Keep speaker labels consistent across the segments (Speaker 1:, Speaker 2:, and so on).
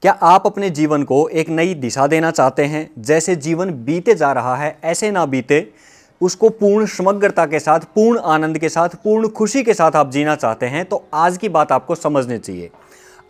Speaker 1: क्या आप अपने जीवन को एक नई दिशा देना चाहते हैं? जैसे जीवन बीते जा रहा है ऐसे ना बीते, उसको पूर्ण समग्रता के साथ, पूर्ण आनंद के साथ, पूर्ण खुशी के साथ आप जीना चाहते हैं तो आज की बात आपको समझनी चाहिए।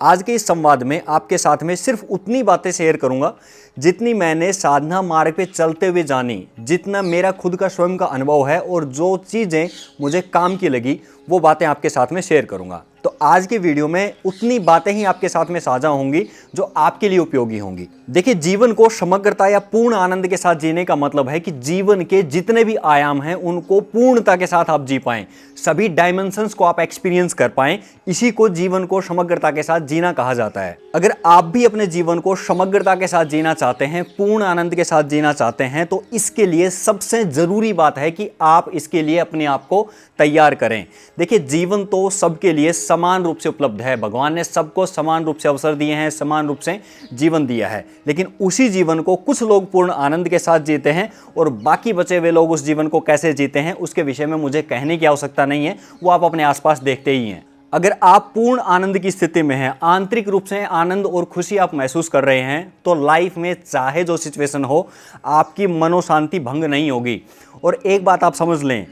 Speaker 1: आज के इस संवाद में आपके साथ में सिर्फ उतनी बातें शेयर करूंगा जितनी मैंने साधना मार्ग पे चलते हुए जानी, जितना मेरा खुद का स्वयं का अनुभव है और जो चीज़ें मुझे काम की लगी वो बातें आपके साथ में शेयर करूंगा। तो आज की वीडियो में उतनी बातें ही आपके साथ में साझा होंगी जो आपके लिए उपयोगी होंगी। देखिए, जीवन को समग्रता या पूर्ण आनंद के साथ जीने का मतलब है कि जीवन के जितने भी आयाम हैं उनको पूर्णता के साथ आप जी पाएं, सभी डायमेंशंस को आप एक्सपीरियंस कर पाएं। इसी को जीवन को समग्रता के साथ जीना कहा जाता है। अगर आप भी अपने जीवन को समग्रता के साथ जीना चाहते हैं, पूर्ण आनंद के साथ जीना चाहते हैं, तो इसके लिए सबसे जरूरी बात है कि आप इसके लिए अपने आप को तैयार करें। देखिए, जीवन तो सबके लिए समान रूप से उपलब्ध है। भगवान ने सबको समान रूप से अवसर दिए हैं, समान रूप से जीवन दिया है, लेकिन उसी जीवन को कुछ लोग पूर्ण आनंद के साथ जीते हैं और बाकी बचे हुए लोग उस जीवन को कैसे जीते हैं उसके विषय में मुझे कहने की आवश्यकता नहीं है, वो आप अपने आसपास देखते ही हैं। अगर आप पूर्ण आनंद की स्थिति में हैं, आंतरिक रूप से आनंद और खुशी आप महसूस कर रहे हैं, तो लाइफ में चाहे जो सिचुएशन हो, आपकी मनोशांति भंग नहीं होगी। और एक बात आप समझ लें,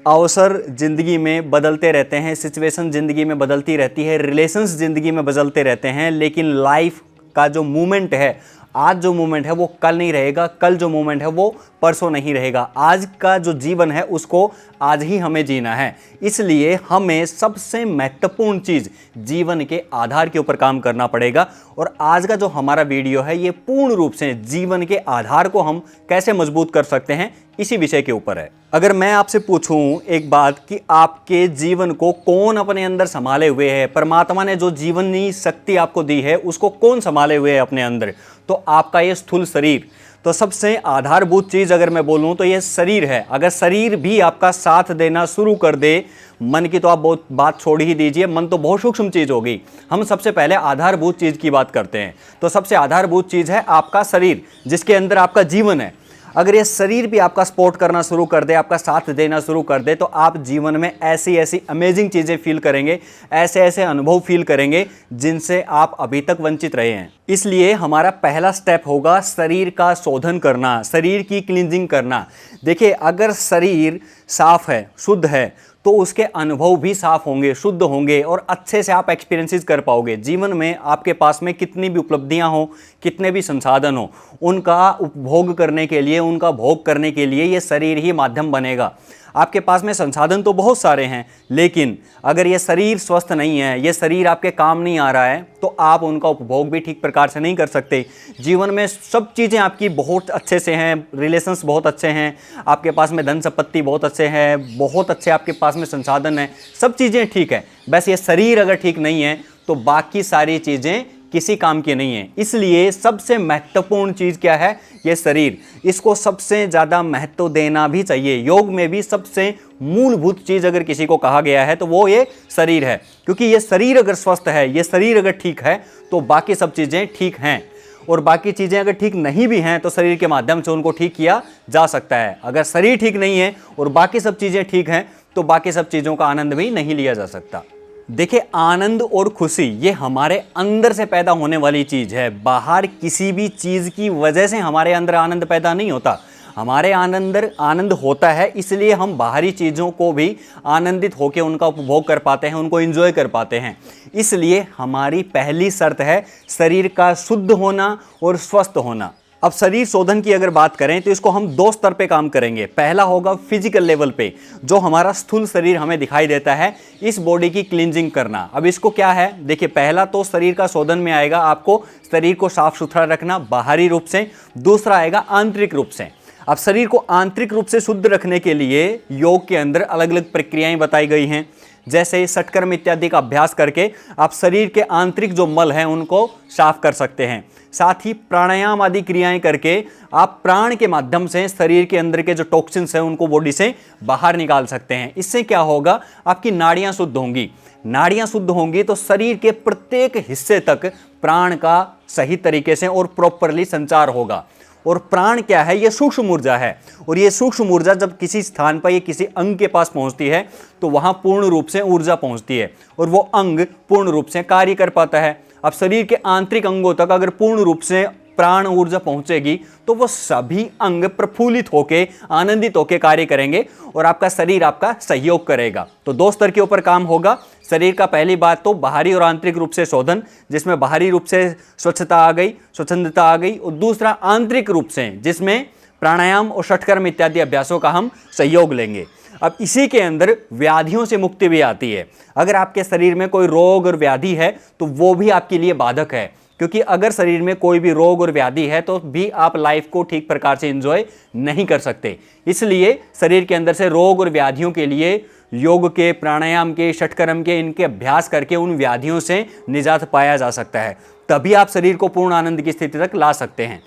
Speaker 1: अवसर जिंदगी में बदलते रहते हैं, सिचुएशन जिंदगी में बदलती रहती है, रिलेशंस जिंदगी में बदलते रहते हैं, लेकिन लाइफ का जो मूवमेंट है, आज जो मूवमेंट है वो कल नहीं रहेगा, कल जो मूवमेंट है वो परसों नहीं रहेगा। आज का जो जीवन है उसको आज ही हमें जीना है। इसलिए हमें सबसे महत्वपूर्ण चीज़ जीवन के आधार के ऊपर काम करना पड़ेगा। और आज का जो हमारा वीडियो है ये पूर्ण रूप से जीवन के आधार को हम कैसे मजबूत कर सकते हैं इसी विषय के ऊपर है। अगर मैं आपसे पूछूं एक बात कि आपके जीवन को कौन अपने अंदर संभाले हुए है, परमात्मा ने जो जीवनी शक्ति आपको दी है उसको कौन संभाले हुए है अपने अंदर, तो आपका ये स्थूल शरीर। तो सबसे आधारभूत चीज़ अगर मैं बोलूं तो ये शरीर है। अगर शरीर भी आपका साथ देना शुरू कर दे, मन की तो आप बहुत बात छोड़ ही दीजिए, मन तो बहुत सूक्ष्म चीज़ होगी। हम सबसे पहले आधारभूत चीज़ की बात करते हैं। तो सबसे आधारभूत चीज़ है आपका शरीर, जिसके अंदर आपका जीवन है। अगर ये शरीर भी आपका सपोर्ट करना शुरू कर दे, आपका साथ देना शुरू कर दे, तो आप जीवन में ऐसी ऐसी अमेजिंग चीज़ें फील करेंगे, ऐसे ऐसे अनुभव फील करेंगे जिनसे आप अभी तक वंचित रहे हैं। इसलिए हमारा पहला स्टेप होगा शरीर का शोधन करना, शरीर की क्लींजिंग करना। देखिए, अगर शरीर साफ है, शुद्ध है, तो उसके अनुभव भी साफ होंगे, शुद्ध होंगे और अच्छे से आप एक्सपीरियंसेस कर पाओगे। जीवन में आपके पास में कितनी भी उपलब्धियां हो, कितने भी संसाधन हो, उनका उपभोग करने के लिए, उनका भोग करने के लिए ये शरीर ही माध्यम बनेगा। आपके पास में संसाधन तो बहुत सारे हैं, लेकिन अगर ये शरीर स्वस्थ नहीं है, ये शरीर आपके काम नहीं आ रहा है, तो आप उनका उपभोग भी ठीक प्रकार से नहीं कर सकते। जीवन में सब चीज़ें आपकी बहुत अच्छे से हैं, रिलेशंस बहुत अच्छे हैं, आपके पास में धन संपत्ति बहुत अच्छे हैं, बहुत अच्छे आपके पास में संसाधन हैं, सब चीज़ें ठीक है, बस ये शरीर अगर ठीक नहीं है तो बाकी सारी चीज़ें किसी काम की नहीं है। इसलिए सबसे महत्वपूर्ण चीज़ क्या है? ये शरीर। इसको सबसे ज़्यादा महत्व देना भी चाहिए। योग में भी सबसे मूलभूत चीज़ अगर किसी को कहा गया है तो वो ये शरीर है, क्योंकि ये शरीर अगर स्वस्थ है, ये शरीर अगर ठीक है, तो बाकी सब चीज़ें ठीक हैं। और बाकी चीज़ें अगर ठीक नहीं भी हैं तो शरीर के माध्यम से उनको ठीक किया जा सकता है। अगर शरीर ठीक नहीं है और बाकी सब चीज़ें ठीक हैं तो बाकी सब चीज़ों का आनंद भी नहीं लिया जा सकता। देखिए, आनंद और खुशी ये हमारे अंदर से पैदा होने वाली चीज़ है। बाहर किसी भी चीज़ की वजह से हमारे अंदर आनंद पैदा नहीं होता। हमारे अंदर आनंद होता है, इसलिए हम बाहरी चीज़ों को भी आनंदित होकर उनका उपभोग कर पाते हैं, उनको एंजॉय कर पाते हैं। इसलिए हमारी पहली शर्त है शरीर का शुद्ध होना और स्वस्थ होना। अब शरीर शोधन की अगर बात करें तो इसको हम दो स्तर पे काम करेंगे। पहला होगा फिजिकल लेवल पे, जो हमारा स्थूल शरीर हमें दिखाई देता है, इस बॉडी की क्लींजिंग करना। अब इसको क्या है, देखिए, पहला तो शरीर का शोधन में आएगा आपको शरीर को साफ सुथरा रखना बाहरी रूप से, दूसरा आएगा आंतरिक रूप से। अब शरीर को आंतरिक रूप से शुद्ध रखने के लिए योग के अंदर अलग अलग प्रक्रियाएं बताई गई हैं। जैसे षटकर्म इत्यादि का अभ्यास करके आप शरीर के आंतरिक जो मल हैं उनको साफ कर सकते हैं। साथ ही प्राणायाम आदि क्रियाएं करके आप प्राण के माध्यम से शरीर के अंदर के जो टॉक्सिन्स हैं उनको बॉडी से बाहर निकाल सकते हैं। इससे क्या होगा, आपकी नाड़ियां शुद्ध होंगी। नाड़ियां शुद्ध होंगी तो शरीर के प्रत्येक हिस्से तक प्राण का सही तरीके से और प्रॉपरली संचार होगा। और प्राण क्या है? ये सूक्ष्म ऊर्जा है, और ये सूक्ष्म ऊर्जा जब किसी स्थान पर या किसी अंग के पास पहुंचती है तो वहां पूर्ण रूप से ऊर्जा पहुंचती है और वो अंग पूर्ण रूप से कार्य कर पाता है। अब शरीर के आंतरिक अंगों तक अगर पूर्ण रूप से प्राण ऊर्जा पहुंचेगी तो वो सभी अंग प्रफुल्लित होकर आनंदित होकर कार्य करेंगे और आपका शरीर आपका सहयोग करेगा। तो दो स्तर के ऊपर काम होगा शरीर का। पहली बात तो बाहरी और आंतरिक रूप से शोधन, जिसमें बाहरी रूप से स्वच्छता आ गई, स्वच्छंदता आ गई, और दूसरा आंतरिक रूप से जिसमें प्राणायाम और षटकर्म इत्यादि अभ्यासों का हम सहयोग लेंगे। अब इसी के अंदर व्याधियों से मुक्ति भी आती है। अगर आपके शरीर में कोई रोग और व्याधि है तो वो भी आपके लिए बाधक है, क्योंकि अगर शरीर में कोई भी रोग और व्याधि है तो भी आप लाइफ को ठीक प्रकार से एंजॉय नहीं कर सकते। इसलिए शरीर के अंदर से रोग और व्याधियों के लिए योग के, प्राणायाम के, षटकर्म के, इनके अभ्यास करके उन व्याधियों से निजात पाया जा सकता है। तभी आप शरीर को पूर्ण आनंद की स्थिति तक ला सकते हैं।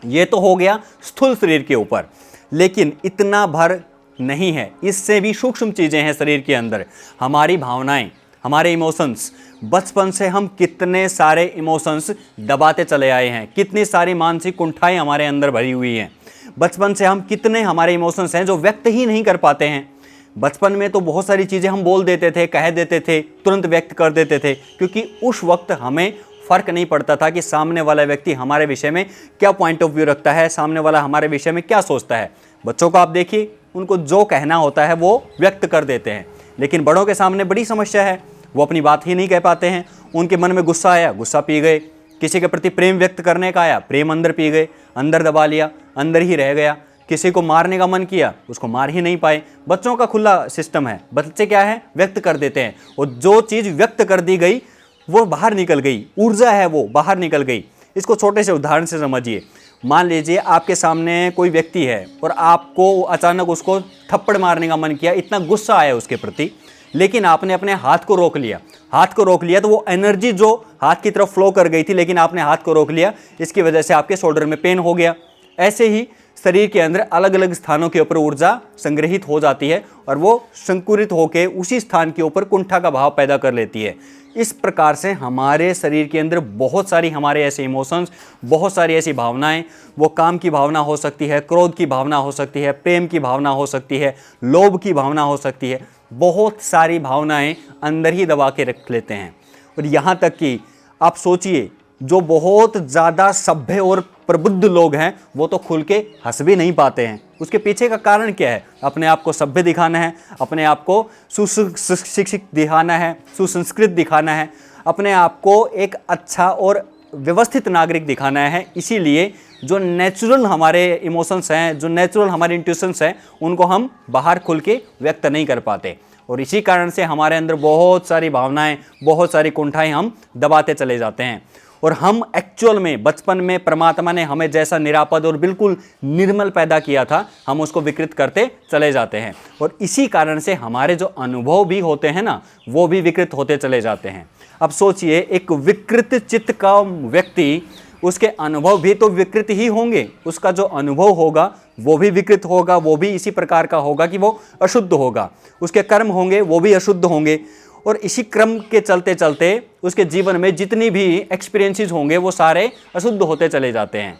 Speaker 1: ये तो हो गया स्थूल शरीर के ऊपर, लेकिन इतना भर नहीं है, इससे भी सूक्ष्म चीज़ें हैं शरीर के अंदर। हमारी भावनाएं, हमारे इमोशंस, बचपन से हम कितने सारे इमोशंस दबाते चले आए हैं, कितनी सारी मानसिक कुंठाएं हमारे अंदर भरी हुई हैं। बचपन से हम कितने हमारे इमोशंस हैं जो व्यक्त ही नहीं कर पाते हैं। बचपन में तो बहुत सारी चीज़ें हम बोल देते थे, कह देते थे, तुरंत व्यक्त कर देते थे, क्योंकि उस वक्त हमें फ़र्क नहीं पड़ता था कि सामने वाला व्यक्ति हमारे विषय में क्या पॉइंट ऑफ व्यू रखता है, सामने वाला हमारे विषय में क्या सोचता है। बच्चों को आप देखिए, उनको जो कहना होता है वो व्यक्त कर देते हैं, लेकिन बड़ों के सामने बड़ी समस्या है, वो अपनी बात ही नहीं कह पाते हैं। उनके मन में गुस्सा आया, गुस्सा पी गए, किसी के प्रति प्रेम व्यक्त करने का आया, प्रेम अंदर पी गए, अंदर दबा लिया, अंदर ही रह गया। किसी को मारने का मन किया, उसको मार ही नहीं पाए। बच्चों का खुला सिस्टम है, बच्चे क्या है, व्यक्त कर देते हैं, और जो चीज़ व्यक्त कर दी गई वो बाहर निकल गई, ऊर्जा है वो बाहर निकल गई। इसको छोटे से उदाहरण से समझिए। मान लीजिए आपके सामने कोई व्यक्ति है और आपको अचानक उसको थप्पड़ मारने का मन किया, इतना गुस्सा आया उसके प्रति, लेकिन आपने अपने हाथ को रोक लिया। हाथ को रोक लिया तो वो एनर्जी जो हाथ की तरफ फ्लो कर गई थी, लेकिन आपने हाथ को रोक लिया, इसकी वजह से आपके शोल्डर में पेन हो गया। ऐसे ही शरीर के अंदर अलग अलग स्थानों के ऊपर ऊर्जा संग्रहित हो जाती है और वो संकुरित होकर उसी स्थान के ऊपर कुंठा का भाव पैदा कर लेती है। इस प्रकार से हमारे शरीर के अंदर बहुत सारी हमारे ऐसे इमोशंस, बहुत सारी ऐसी भावनाएं, वो काम की भावना हो सकती है, क्रोध की भावना हो सकती है, प्रेम की भावना हो सकती है, लोभ की भावना हो सकती है, बहुत सारी भावनाएं अंदर ही दबा के रख लेते हैं। और यहाँ तक कि आप सोचिए, जो बहुत ज़्यादा सभ्य और प्रबुद्ध लोग हैं वो तो खुल के हंस भी नहीं पाते हैं। उसके पीछे का कारण क्या है? अपने आप को सभ्य दिखाना है, अपने आप को सुशिक्षित दिखाना है, सुसंस्कृत दिखाना है, अपने आप को एक अच्छा और व्यवस्थित नागरिक दिखाना है। इसीलिए जो नेचुरल हमारे इमोशंस हैं, जो नेचुरल हमारे इंट्यूशंस हैं, उनको हम बाहर खुल के व्यक्त नहीं कर पाते, और इसी कारण से हमारे अंदर बहुत सारी भावनाएं, बहुत सारी कुंठाएं हम दबाते चले जाते हैं। और हम एक्चुअल में बचपन में परमात्मा ने हमें जैसा निरापद और बिल्कुल निर्मल पैदा किया था, हम उसको विकृत करते चले जाते हैं, और इसी कारण से हमारे जो अनुभव भी होते हैं ना, वो भी विकृत होते चले जाते हैं। अब सोचिए, एक विकृत चित्त का व्यक्ति, उसके अनुभव भी तो विकृत ही होंगे, उसका जो अनुभव होगा वो भी विकृत होगा, वो भी इसी प्रकार का होगा कि वो अशुद्ध होगा, उसके कर्म होंगे वो भी अशुद्ध होंगे, और इसी क्रम के चलते चलते उसके जीवन में जितनी भी एक्सपीरियंसेस होंगे वो सारे अशुद्ध होते चले जाते हैं।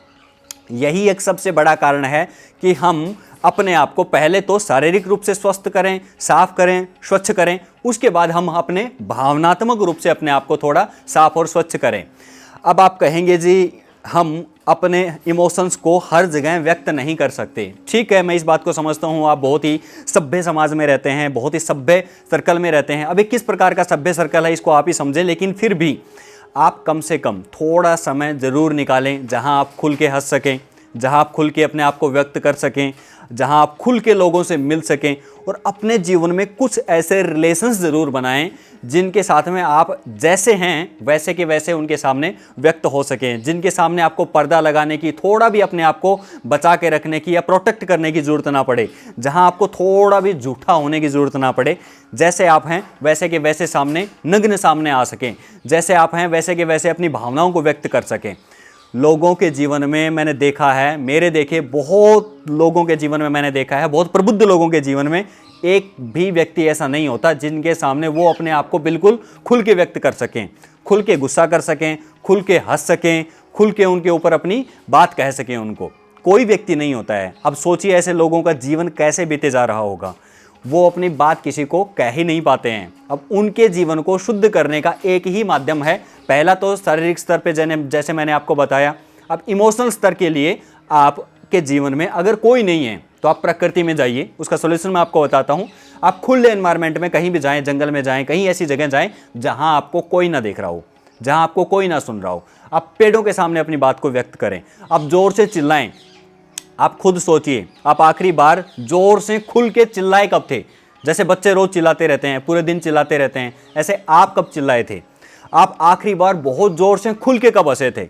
Speaker 1: यही एक सबसे बड़ा कारण है कि हम अपने आप को पहले तो शारीरिक रूप से स्वस्थ करें, साफ करें, स्वच्छ करें, उसके बाद हम अपने भावनात्मक रूप से अपने आप को थोड़ा साफ और स्वच्छ करें। अब आप कहेंगे जी हम अपने इमोशंस को हर जगह व्यक्त नहीं कर सकते। ठीक है, मैं इस बात को समझता हूँ, आप बहुत ही सभ्य समाज में रहते हैं, बहुत ही सभ्य सर्कल में रहते हैं। अब ये किस प्रकार का सभ्य सर्कल है इसको आप ही समझें, लेकिन फिर भी आप कम से कम थोड़ा समय ज़रूर निकालें जहाँ आप खुल के हंस सकें, जहाँ आप खुल के अपने आप को व्यक्त कर सकें, जहाँ आप खुल के लोगों से मिल सकें, और अपने जीवन में कुछ ऐसे रिलेशंस ज़रूर बनाएं जिनके साथ में आप जैसे हैं वैसे के वैसे उनके सामने व्यक्त हो सकें, जिनके सामने आपको पर्दा लगाने की, थोड़ा भी अपने आप को बचा के रखने की या प्रोटेक्ट करने की ज़रूरत ना पड़े, जहाँ आपको थोड़ा भी झूठा होने की ज़रूरत ना पड़े। जैसे आप हैं वैसे के वैसे सामने नग्न सामने आ सकें, जैसे आप हैं वैसे के वैसे अपनी भावनाओं को व्यक्त कर सकें। लोगों के जीवन में मैंने देखा है, मेरे देखे बहुत लोगों के जीवन में मैंने देखा है, बहुत प्रबुद्ध लोगों के जीवन में एक भी व्यक्ति ऐसा नहीं होता जिनके सामने वो अपने आप को बिल्कुल खुल के व्यक्त कर सकें, खुल के गुस्सा कर सकें, खुल के हंस सकें, खुल के उनके ऊपर अपनी बात कह सकें। उनको कोई व्यक्ति नहीं होता है। अब सोचिए ऐसे लोगों का जीवन कैसे बीते जा रहा होगा। वो अपनी बात किसी को कह ही नहीं पाते हैं। अब उनके जीवन को शुद्ध करने का एक ही माध्यम है, पहला तो शारीरिक स्तर पे जैसे मैंने आपको बताया। अब इमोशनल स्तर के लिए आपके जीवन में अगर कोई नहीं है तो आप प्रकृति में जाइए, उसका सोल्यूशन मैं आपको बताता हूँ। आप खुले एनवायरनमेंट में कहीं भी जाएं, जंगल में जाएं, कहीं ऐसी जगह जाएं जहां आपको कोई ना देख रहा हो, जहां आपको कोई ना सुन रहा हो। आप पेड़ों के सामने अपनी बात को व्यक्त करें, आप जोर से चिल्लाएं। आप खुद सोचिए, आप आखिरी बार जोर से खुल के चिल्लाए कब थे? जैसे बच्चे रोज चिल्लाते रहते हैं, पूरे दिन चिल्लाते रहते हैं, ऐसे आप कब चिल्लाए थे? आप आखिरी बार बहुत जोर से खुल के कब हंसे थे?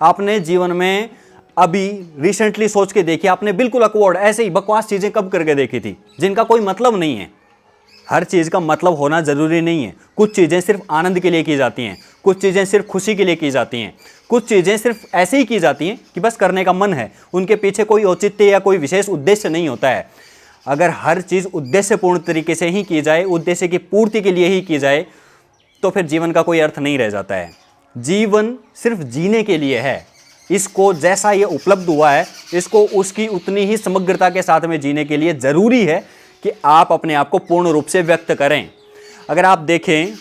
Speaker 1: आपने जीवन में अभी रिसेंटली सोच के देखिए, आपने बिल्कुल अकवर्ड ऐसे ही बकवास चीजें कब करके देखी थी जिनका कोई मतलब नहीं है। हर चीज का मतलब होना जरूरी नहीं है। कुछ चीजें सिर्फ आनंद के लिए की जाती हैं, कुछ चीजें सिर्फ खुशी के लिए की जाती हैं, कुछ चीजें सिर्फ ऐसे ही की जाती हैं कि बस करने का मन है, उनके पीछे कोई औचित्य या कोई विशेष उद्देश्य नहीं होता है। अगर हर चीज उद्देश्यपूर्ण तरीके से ही की जाए, उद्देश्य की पूर्ति के लिए ही की जाए, तो फिर जीवन का कोई अर्थ नहीं रह जाता है। जीवन सिर्फ जीने के लिए है। इसको जैसा ये उपलब्ध हुआ है, इसको उसकी उतनी ही समग्रता के साथ में जीने के लिए जरूरी है कि आप अपने आप को पूर्ण रूप से व्यक्त करें। अगर आप देखें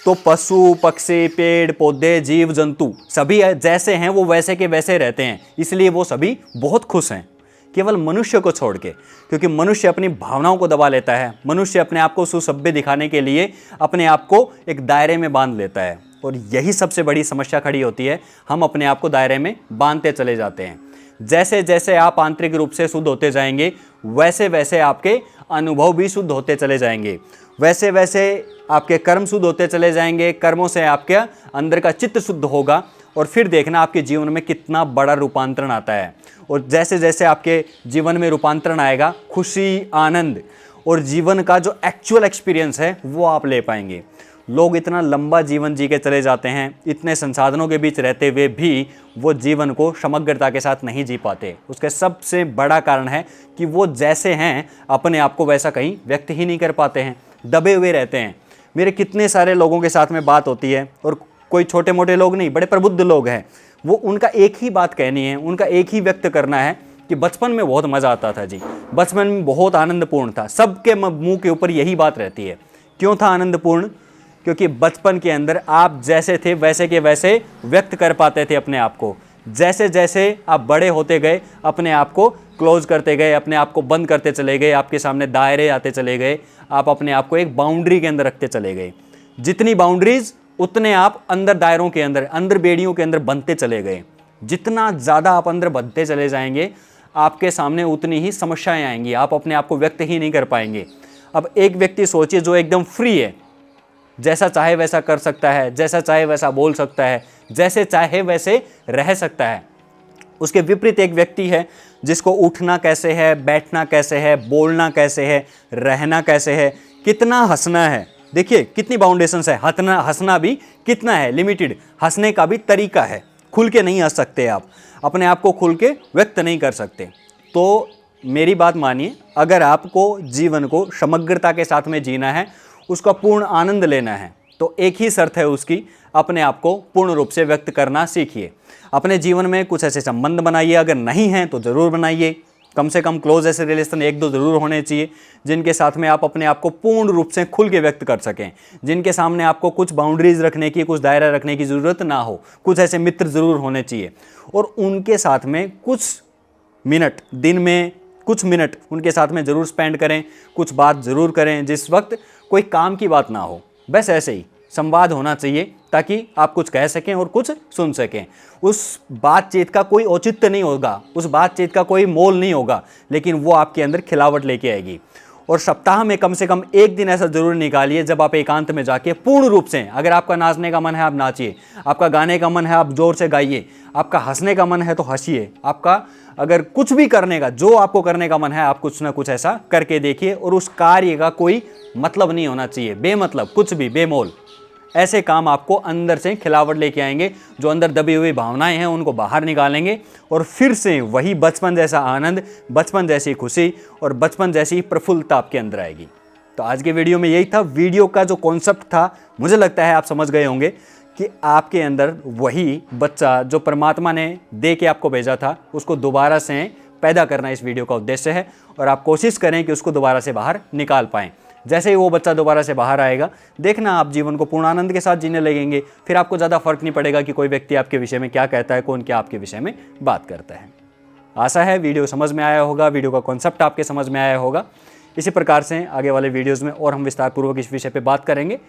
Speaker 1: तो पशु पक्षी पेड़ पौधे जीव जंतु सभी जैसे हैं वो वैसे के वैसे रहते हैं, इसलिए वो सभी बहुत खुश हैं, केवल मनुष्य को छोड़ के। क्योंकि मनुष्य अपनी भावनाओं को दबा लेता है, मनुष्य अपने आप को सुसभ्य दिखाने के लिए अपने आप को एक दायरे में बांध लेता है, और यही सबसे बड़ी समस्या खड़ी होती है। हम अपने आप को दायरे में बांधते चले जाते हैं। जैसे जैसे आप आंतरिक रूप से शुद्ध होते जाएंगे, वैसे वैसे आपके अनुभव भी शुद्ध होते चले जाएंगे, वैसे वैसे आपके कर्म शुद्ध होते चले जाएंगे। कर्मों से आपके अंदर का चित्त शुद्ध होगा, और फिर देखना आपके जीवन में कितना बड़ा रूपांतरण आता है। और जैसे जैसे आपके जीवन में रूपांतरण आएगा, खुशी आनंद और जीवन का जो एक्चुअल एक्सपीरियंस है वो आप ले पाएंगे। लोग इतना लंबा जीवन जी के चले जाते हैं, इतने संसाधनों के बीच रहते हुए भी वो जीवन को समग्रता के साथ नहीं जी पाते। उसका सबसे बड़ा कारण है कि वो जैसे हैं अपने आप को वैसा कहीं व्यक्त ही नहीं कर पाते हैं, दबे हुए रहते हैं। मेरे कितने सारे लोगों के साथ में बात होती है, और कोई छोटे मोटे लोग नहीं, बड़े प्रबुद्ध लोग हैं, वो उनका एक ही बात कहनी है, उनका एक ही व्यक्त करना है कि बचपन में बहुत मज़ा आता था जी, बचपन में बहुत आनंदपूर्ण था। सबके मुंह के ऊपर यही बात रहती है। क्यों था आनंदपूर्ण? क्योंकि बचपन के अंदर आप जैसे थे वैसे के वैसे व्यक्त कर पाते थे अपने आप को। जैसे जैसे आप बड़े होते गए, अपने आप को क्लोज करते गए, अपने आप को बंद करते चले गए, आपके सामने दायरे आते चले गए, आप अपने आप को एक बाउंड्री के अंदर रखते चले गए। जितनी बाउंड्रीज उतने आप अंदर दायरों के अंदर बेड़ियों के अंदर बंधते चले गए। जितना ज़्यादा आप अंदर बंधते चले जाएंगे, आपके सामने उतनी ही समस्याएं आएंगी, आप अपने आप को व्यक्त ही नहीं कर पाएंगे। अब एक व्यक्ति सोचिए जो एकदम फ्री है, जैसा चाहे वैसा कर सकता है, जैसा चाहे वैसा बोल सकता है, जैसे चाहे वैसे रह सकता है। उसके विपरीत एक व्यक्ति है जिसको उठना कैसे है, बैठना कैसे है, बोलना कैसे है, रहना कैसे है, कितना हंसना है। देखिए कितनी बाउंडेशंस है, हंसना भी कितना है, लिमिटेड। हंसने का भी तरीका है, खुल के नहीं हंस सकते आप, अपने आप को खुल के व्यक्त नहीं कर सकते। तो मेरी बात मानिए, अगर आपको जीवन को समग्रता के साथ में जीना है, उसका पूर्ण आनंद लेना है, तो एक ही शर्त है उसकी, अपने आप को पूर्ण रूप से व्यक्त करना सीखिए। अपने जीवन में कुछ ऐसे संबंध बनाइए, अगर नहीं हैं तो ज़रूर बनाइए। कम से कम क्लोज ऐसे रिलेशन एक दो ज़रूर होने चाहिए, जिनके साथ में आप अपने आप को पूर्ण रूप से खुल के व्यक्त कर सकें, जिनके सामने आपको कुछ बाउंड्रीज रखने की, कुछ दायरा रखने की ज़रूरत ना हो। कुछ ऐसे मित्र ज़रूर होने चाहिए, और उनके साथ में कुछ मिनट, दिन में कुछ मिनट उनके साथ में ज़रूर स्पेंड करें, कुछ बात ज़रूर करें जिस वक्त कोई काम की बात ना हो। बस ऐसे ही संवाद होना चाहिए, ताकि आप कुछ कह सकें और कुछ सुन सकें। उस बातचीत का कोई औचित्य नहीं होगा, उस बातचीत का कोई मोल नहीं होगा, लेकिन वो आपके अंदर खिलावट लेके आएगी। और सप्ताह में कम से कम एक दिन ऐसा जरूर निकालिए जब आप एकांत में जाके पूर्ण रूप से, अगर आपका नाचने का मन है आप नाचिए, आपका गाने का मन है आप जोर से गाइए, आपका हंसने का मन है तो हंसिए, आपका अगर कुछ भी करने का, जो आपको करने का मन है, आप कुछ ना कुछ ऐसा करके देखिए। और उस कार्य का कोई मतलब नहीं होना चाहिए, बेमतलब, कुछ भी बेमोल। ऐसे काम आपको अंदर से खिलावट लेके आएंगे, जो अंदर दबी हुई भावनाएं हैं उनको बाहर निकालेंगे, और फिर से वही बचपन जैसा आनंद, बचपन जैसी खुशी और बचपन जैसी प्रफुल्लता आपके अंदर आएगी। तो आज के वीडियो में यही था। वीडियो का जो कॉन्सेप्ट था, मुझे लगता है आप समझ गए होंगे कि आपके अंदर वही बच्चा जो परमात्मा ने दे के आपको भेजा था, उसको दोबारा से पैदा करना इस वीडियो का उद्देश्य है, और आप कोशिश करें कि उसको दोबारा से बाहर निकाल पाएँ। जैसे ही वो बच्चा दोबारा से बाहर आएगा, देखना आप जीवन को पूर्ण आनंद के साथ जीने लगेंगे। फिर आपको ज़्यादा फर्क नहीं पड़ेगा कि कोई व्यक्ति आपके विषय में क्या कहता है, कौन क्या आपके विषय में बात करता है। आशा है वीडियो समझ में आया होगा, वीडियो का कॉन्सेप्ट आपके समझ में आया होगा। इसी प्रकार से आगे वाले वीडियोज़ में और हम विस्तारपूर्वक इस विषय पर बात करेंगे।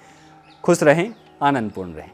Speaker 1: खुश रहें, आनंदपूर्ण रहें।